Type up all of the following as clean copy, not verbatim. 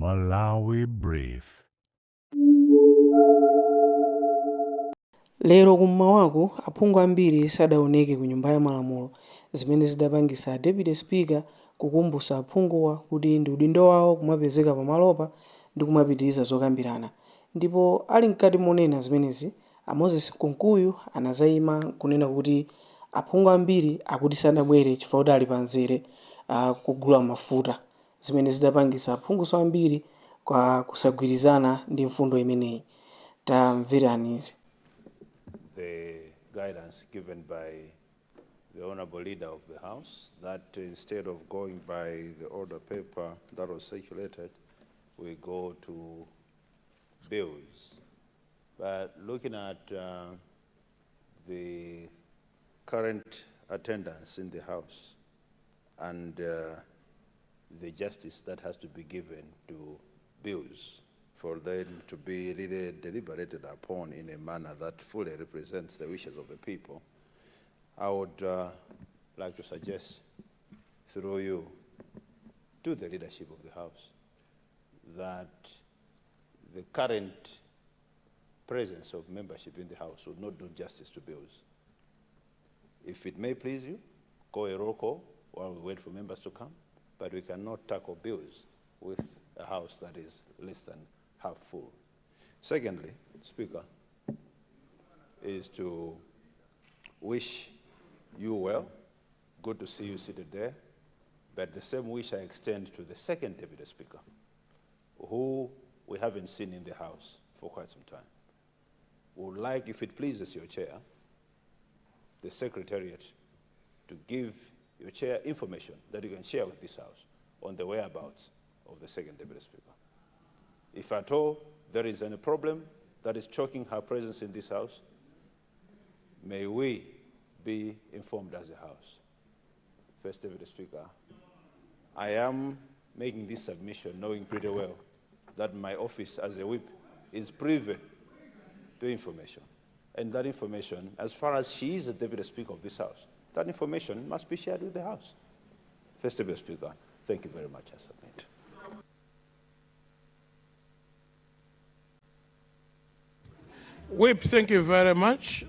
Malawi Brief. Lero kummawaku aphungu ambiri sadaoneke ku nyumba ya malamulo zimene zidapangisa Deputy Speaker kukumbusa aphunguwa kuti ndi udindo wawo kumapezeka pamalopa ndi kumapitiriza zokambirana. Ndipo ali mkati monena zimenezi, Moses Kumkuyu anazayima kunena kuti aphungu ambiri akuti sanabwere chifukwa kuti ali panzere kugula mafuta zimene zidapangisa aphunguso ambiri kwa kusagwirizana ndi mfundo imeneyi. Tamverani izi. The guidance given by the Honorable Leader of the House that instead of going by the order paper that was circulated, we go to bills. But looking at the current attendance in the House and the justice that has to be given to bills, for them to be really deliberated upon in a manner that fully represents the wishes of the people, I would like to suggest through you to the leadership of the House that the current presence of membership in the House would not do justice to bills. If it may please you, call a roll call while we wait for members to come, but we cannot tackle bills with a House that is less than half full. Secondly, Speaker, is to wish you well. Good to see you seated there. But the same wish I extend to the second Deputy Speaker, who we haven't seen in the House for quite some time. Would like, if it pleases your chair, the Secretariat to give your chair information that you can share with this House on the whereabouts of the second Deputy Speaker. If at all there is any problem that is choking her presence in this House, may we be informed as a House. First Deputy Speaker, I am making this submission knowing pretty well that my office as a whip is privy to information. And that information, as far as she is the Deputy Speaker of this House, that information must be shared with the House. First Deputy Speaker, thank you very much. I submit. Whip, thank you very much.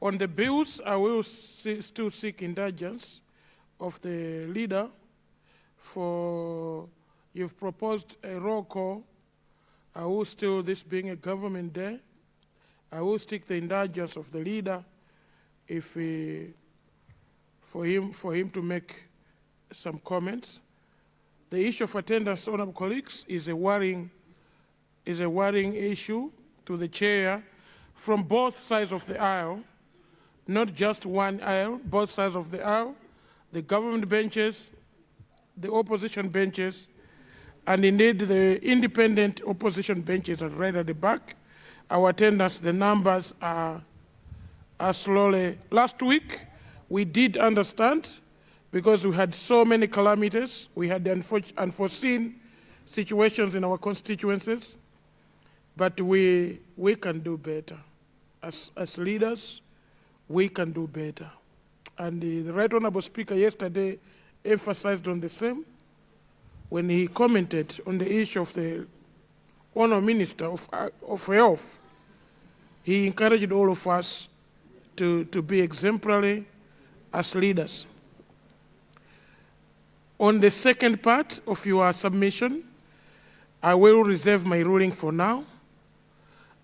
On the bills, I will still seek indulgence of the leader for you've proposed a roll call. I will still, this being a government day, I will seek the indulgence of the leader if for him to make some comments. The issue of attendance, honorable colleagues, is a worrying issue to the chair from both sides of the aisle, not just one aisle, both sides of the aisle, the government benches, the opposition benches, and indeed the independent opposition benches are right at the back. Our attendance, the numbers are slowly. Last week, we did understand because we had so many calamities. We had unforeseen situations in our constituencies. But we can do better. As leaders, we can do better. And the Right Honorable Speaker yesterday emphasized on the same when he commented on the issue of the Honour Minister of Health. He encouraged all of us to be exemplary as leaders. On the second part of your submission, I will reserve my ruling for now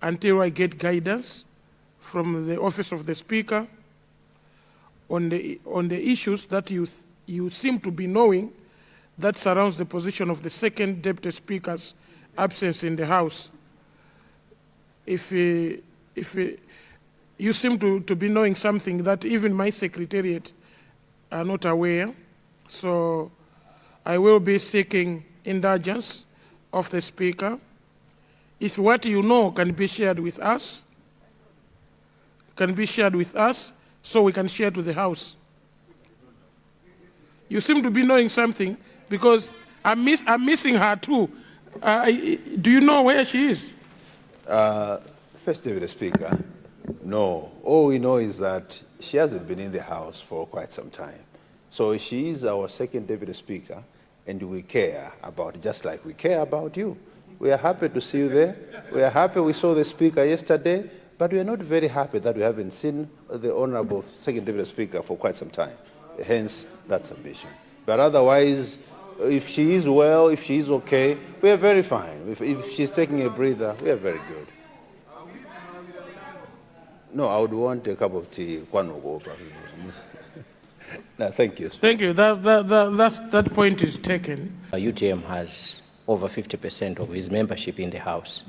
until I get guidance from the Office of the Speaker on the issues that you seem to be knowing that surrounds the position of the second Deputy Speaker's absence in the House. If you seem to be knowing something that even my Secretariat are not aware, so I will be seeking indulgence of the Speaker. If what you know can be shared with us, so we can share to the House. You seem to be knowing something because I'm missing her too. Do you know where she is? First Deputy Speaker, no. All we know is that she hasn't been in the House for quite some time. So she is our second Deputy Speaker, and we care about, just like we care about you. We are happy to see you there. We are happy we saw the Speaker yesterday, but we are not very happy that we haven't seen the Honorable Second Deputy Speaker for quite some time. Hence, that submission. But otherwise, if she is well, if she is okay, we are very fine. If she's taking a breather, we are very good. No, I would want a cup of tea. No, thank you. Thank you. That point is taken. UTM has over 50% of his membership in the House.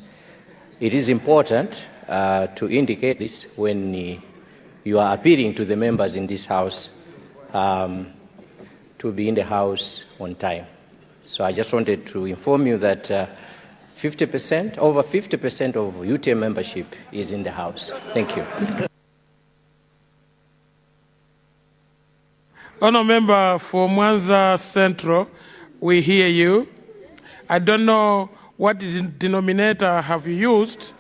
It is important to indicate this when you are appealing to the members in this House to be in the House on time. So I just wanted to inform you that over 50% of UTM membership is in the House. Thank you. Honourable Member for Mwanza Central, we hear you. I don't know what denominator have you used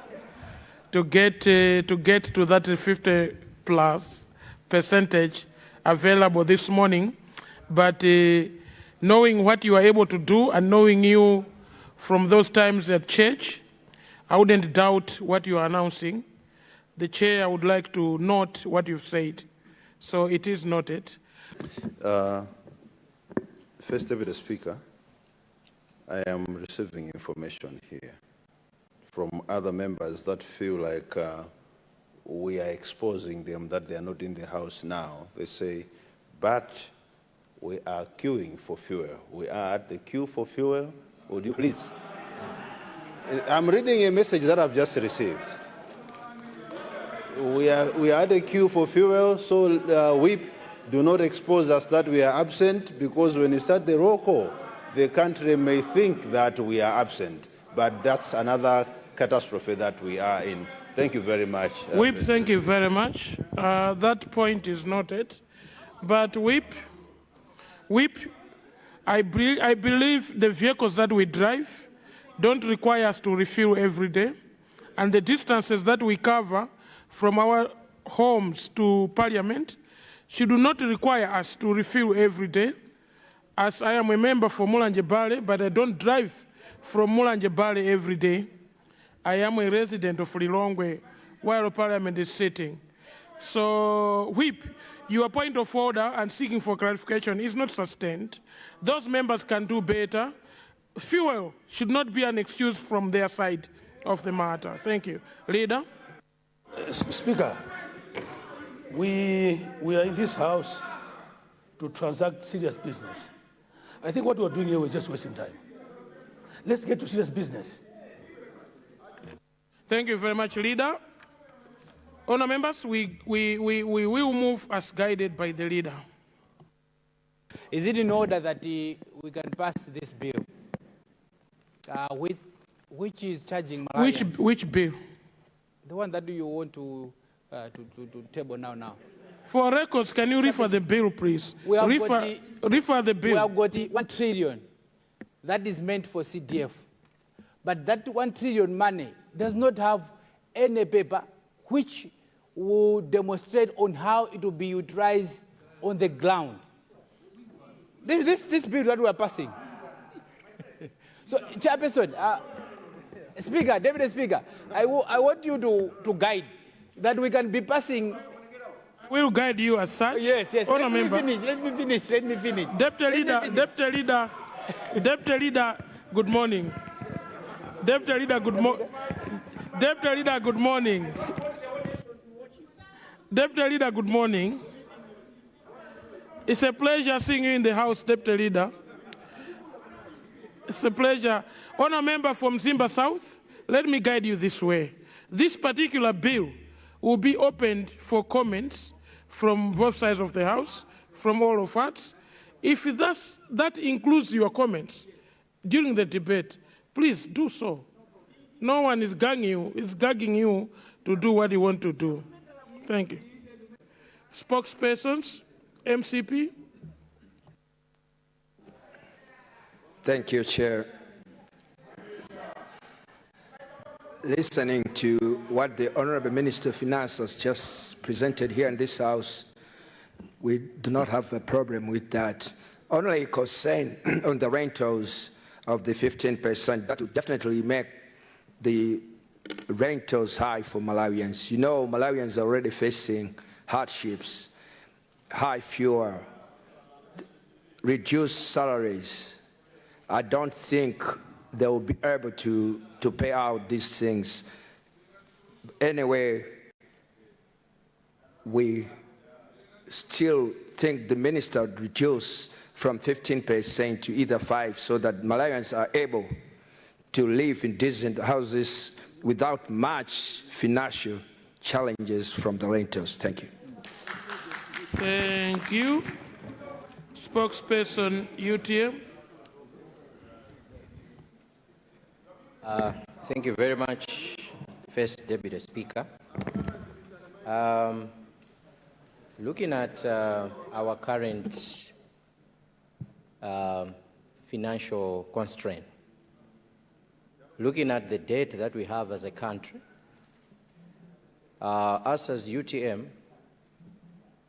to get to that 50+ % available this morning, but knowing what you are able to do and knowing you from those times at church, I wouldn't doubt what you are announcing. The chair would like to note what you've said. So it is noted. First Deputy Speaker, I am receiving information here from other members that feel like we are exposing them, that they are not in the House now. They say, but we are queuing for fuel. We are at the queue for fuel. Would you please? I'm reading a message that I've just received. We are at the queue for fuel, so whip, do not expose us that we are absent, because when you start the roll call, the country may think that we are absent, but that's another catastrophe that we are in. Thank you very much. Whip, thank you very much. That point is noted. But Whip, I believe the vehicles that we drive don't require us to refuel every day, and the distances that we cover from our homes to Parliament should not require us to refuel every day. As I am a member for Mulanje Bale, but I don't drive from Mulanje Bale every day. I am a resident of Lilongwe while Parliament is sitting. So, Whip, your point of order and seeking for clarification is not sustained. Those members can do better. Fuel should not be an excuse from their side of the matter. Thank you. Leader? Speaker, we are in this House to transact serious business. I think what we're doing here, we're just wasting time. Let's get to serious business. Thank you very much, Leader. Honour members, we will move as guided by the Leader. Is it in order that we can pass this bill, which is charging Malawians? Which bill? The one that you want to table now. For records, can you refer the bill, please? Refer the bill. We have got 1 trillion that is meant for CDF. But that 1 trillion money does not have any paper which will demonstrate on how it will be utilized on the ground. This bill that we are passing. So, Chairperson, Speaker, Deputy Speaker, I want you to guide that we can be passing. We'll guide you as such. Yes. Let me finish. Deputy Leader, good morning. Deputy Leader, good morning. Deputy Leader, good morning. Deputy Leader, good morning. It's a pleasure seeing you in the House, Deputy Leader. It's a pleasure. Honour member from Zimba South, let me guide you this way. This particular bill will be opened for comments from both sides of the House, from all of us. If that includes your comments during the debate, please do so. No one is gagging you to do what you want to do. Thank you. Spokespersons, MCP. Thank you, Chair. Listening to what the Honorable Minister of Finance has just presented here in this House, we do not have a problem with that. only concern on the rentals of the 15%. That would definitely make the rentals high for Malawians. You know, Malawians are already facing hardships, high fuel, reduced salaries. I don't think they will be able to pay out these things. Anyway, we still think the minister would reduce from 15% to either 5% so that Malawians are able to live in decent houses without much financial challenges from the renters. Thank you. Thank you. Spokesperson UTM. Thank you very much, First Deputy Speaker. Looking at our current financial constraint, looking at the debt that we have as a country, us as UTM,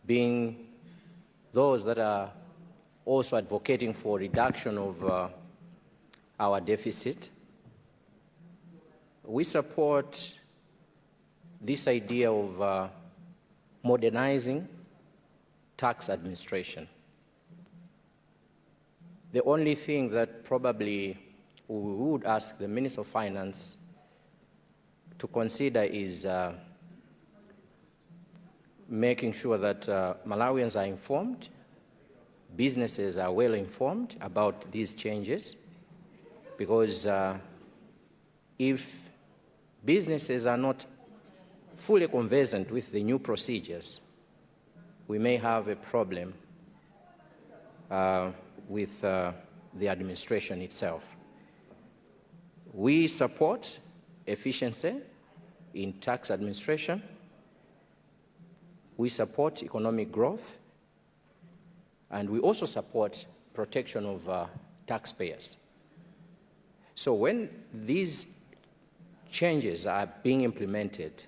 being those that are also advocating for reduction of our deficit, we support this idea of modernizing tax administration. The only thing that probably we would ask the Minister of Finance to consider is making sure that Malawians are informed, businesses are well informed about these changes, because if businesses are not fully conversant with the new procedures, we may have a problem with the administration itself. We support efficiency in tax administration. We support economic growth, and we also support protection of taxpayers. So when these changes are being implemented,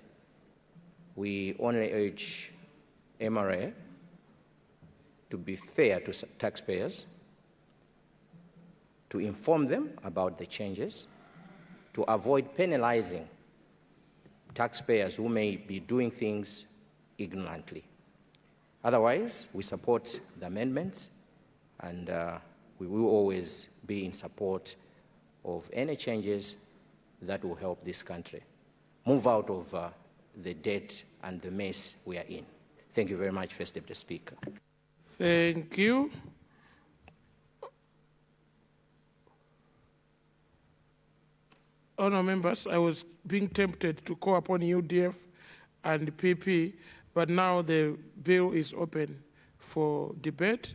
we only urge MRA to be fair to taxpayers, to inform them about the changes, to avoid penalizing taxpayers who may be doing things ignorantly. Otherwise, we support the amendments, and we will always be in support of any changes that will help this country move out of the debt and the mess we are in. Thank you very much, First Deputy Speaker. Thank you. Honour members, I was being tempted to call upon UDF and PP, but now the bill is open for debate.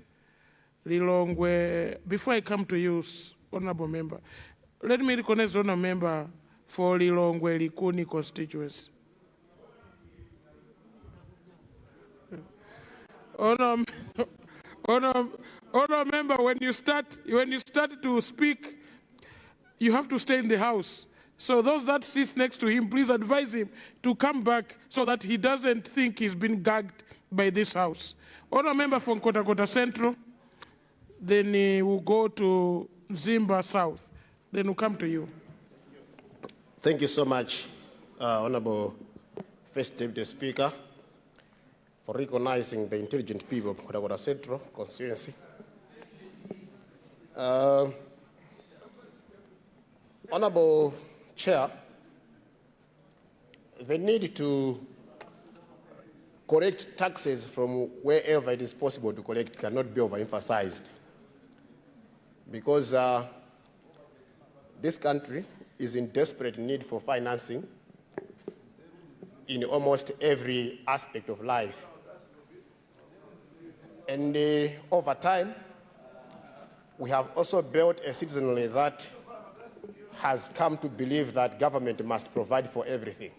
Lilongwe, before I come to you, Honourable Member, let me recognize Honourable Member for Lilongwe Likuni constituency. Honour Member, when you start to speak, you have to stay in the house. So those that sit next to him, please advise him to come back so that he doesn't think he's been gagged by this house. Honour Member from Kota Central, then we'll go to Zimba South. Then we'll come to you. Thank you so much, Honourable First Deputy Speaker, for recognizing the intelligent people of Kota Central constituency. Honourable Chair, the need to collect taxes from wherever it is possible to collect cannot be overemphasized, because this country is in desperate need for financing in almost every aspect of life. And over time, we have also built a citizenry that has come to believe that government must provide for everything.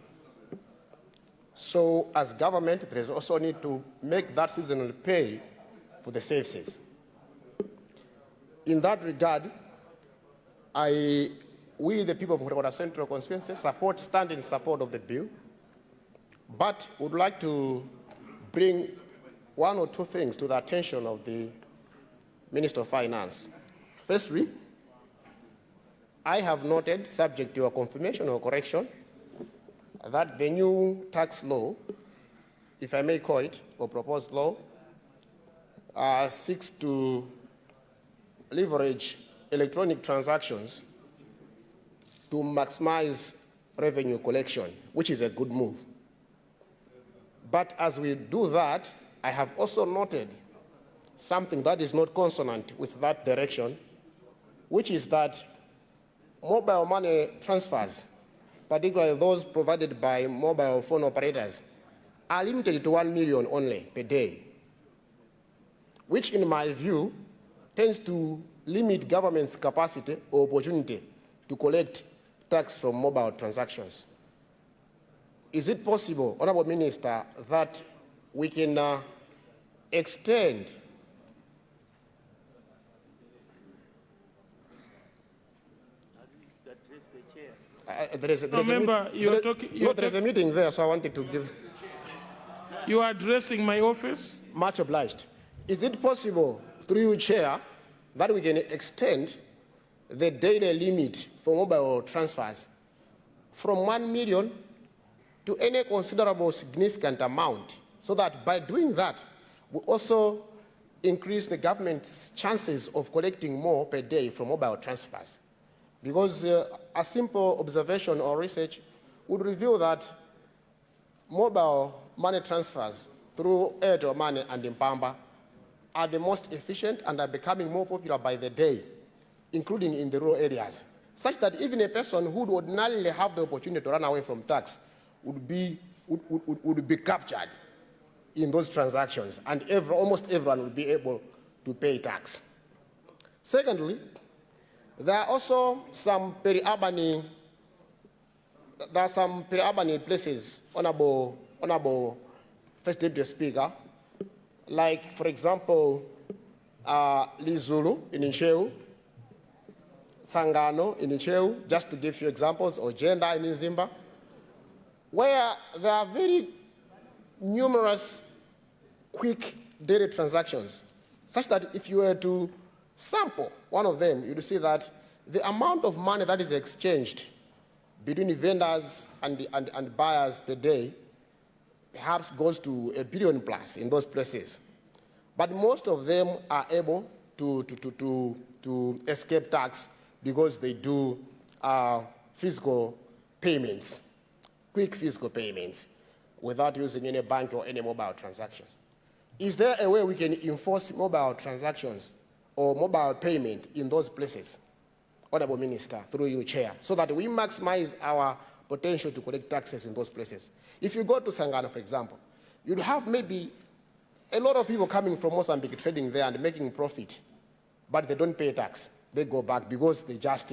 So as government, there is also need to make that citizenry pay for the services. In that regard, we, the people of Kota Central constituency, stand in support of the bill, but would like to bring one or two things to the attention of the Minister of Finance. Firstly, I have noted, subject to your confirmation or correction, that the new tax law, if I may call it, or proposed law, seeks to leverage electronic transactions to maximize revenue collection, which is a good move. But as we do that, I have also noted something that is not consonant with that direction, which is that mobile money transfers, particularly those provided by mobile phone operators, are limited to 1 million only per day, which in my view tends to limit government's capacity or opportunity to collect tax from mobile transactions. Is it possible, Honorable Minister, that we can extend there is a meeting there, so I wanted to give. You are addressing my office? Much obliged. Is it possible, through you, Chair, that we can extend the daily limit for mobile transfers from 1 million to any considerable significant amount, so that by doing that, we also increase the government's chances of collecting more per day from mobile transfers? Because a simple observation or research would reveal that mobile money transfers through Airtel Money and Impamba are the most efficient and are becoming more popular by the day, including in the rural areas, such that even a person who would ordinarily have the opportunity to run away from tax would be captured in those transactions, and almost everyone would be able to pay tax. Secondly, there are also some peri-urban places, Honorable First Deputy Speaker, like, for example, Lizulu in Ncheu, Sangano in Ncheu, just to give you examples, or Jenda in Nzimba, where there are very numerous quick daily transactions, such that if you were to sample one of them, you'd see that the amount of money that is exchanged between vendors and buyers per day perhaps goes to $1 billion plus in those places. But most of them are able to escape tax because they do physical payments, quick physical payments, without using any bank or any mobile transactions. Is there a way we can enforce mobile transactions or mobile payment in those places, Honorable Minister, through you, Chair, so that we maximize our potential to collect taxes in those places? If you go to Sangano, for example, you'd have maybe a lot of people coming from Mozambique trading there and making profit, but they don't pay tax. They go back because they just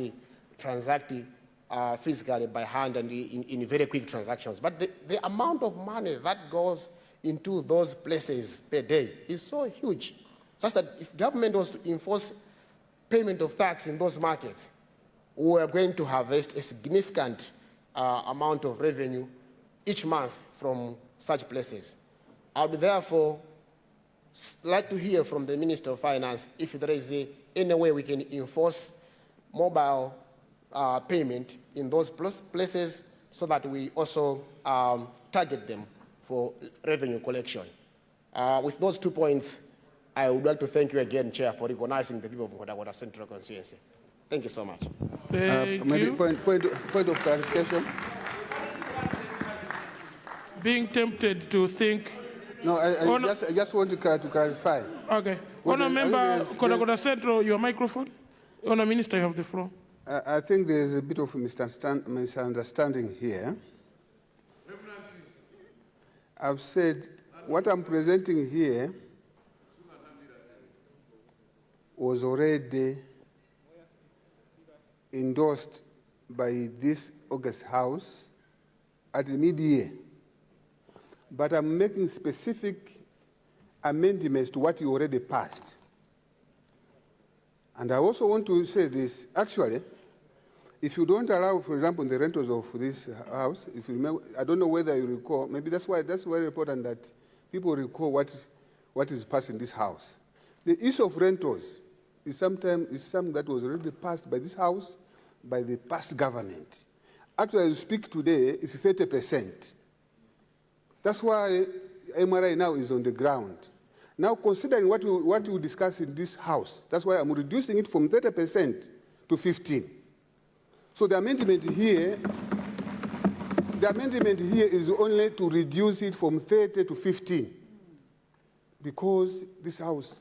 transact physically by hand and in very quick transactions. But the amount of money that goes into those places per day is so huge, such that if government was to enforce payment of tax in those markets, we are going to harvest a significant amount of revenue each month from such places. I would therefore like to hear from the Minister of Finance if there is any way we can enforce mobile payment in those places so that we also target them for revenue collection. With those 2 points, I would like to thank you again, Chair, for recognizing the people of Nkhotakota Central Constituency. Thank you so much. Thank you. Point of clarification. Being tempted to think. No, I just want to clarify. Okay. Honour Member Nkhotakota Central, your microphone. Honour Minister, you have the floor. I think there is a bit of misunderstanding here. I've said what I'm presenting here was already endorsed by this August House at the mid-year. But I'm making specific amendments to what you already passed. And I also want to say this, actually, if you don't allow, for example, the rentals of this house, if you remember, I don't know whether you recall, maybe that's very important that people recall what is passed in this house. The issue of rentals is something that was already passed by this House, by the past government. Actually, as we speak today, it's 30%. That's why MRI now is on the ground. Now, considering what we discussed in this House, that's why I'm reducing it from 30% to 15%. So the amendment here is only to reduce it from 30 to 15, because this House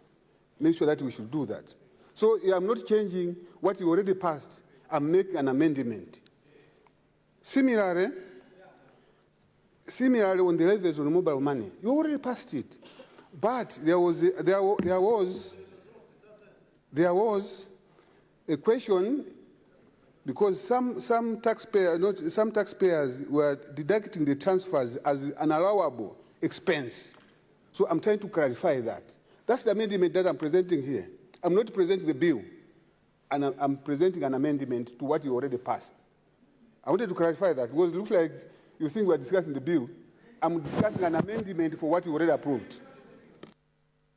makes sure that we should do that. So I'm not changing what you already passed. I'm making an amendment. Similarly, on the levies on mobile money, you already passed it, but there was a question, because some taxpayers were deducting the transfers as an allowable expense. So I'm trying to clarify that. That's the amendment that I'm presenting here. I'm not presenting the bill, and I'm presenting an amendment to what you already passed. I wanted to clarify that, because it looks like you think we're discussing the bill. I'm discussing an amendment for what you already approved.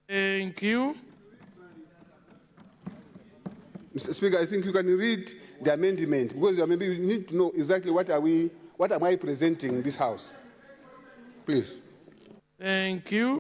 Thank you. Mr. Speaker, I think you can read the amendment, because maybe you need to know exactly what am I presenting in this House. Please. Thank you.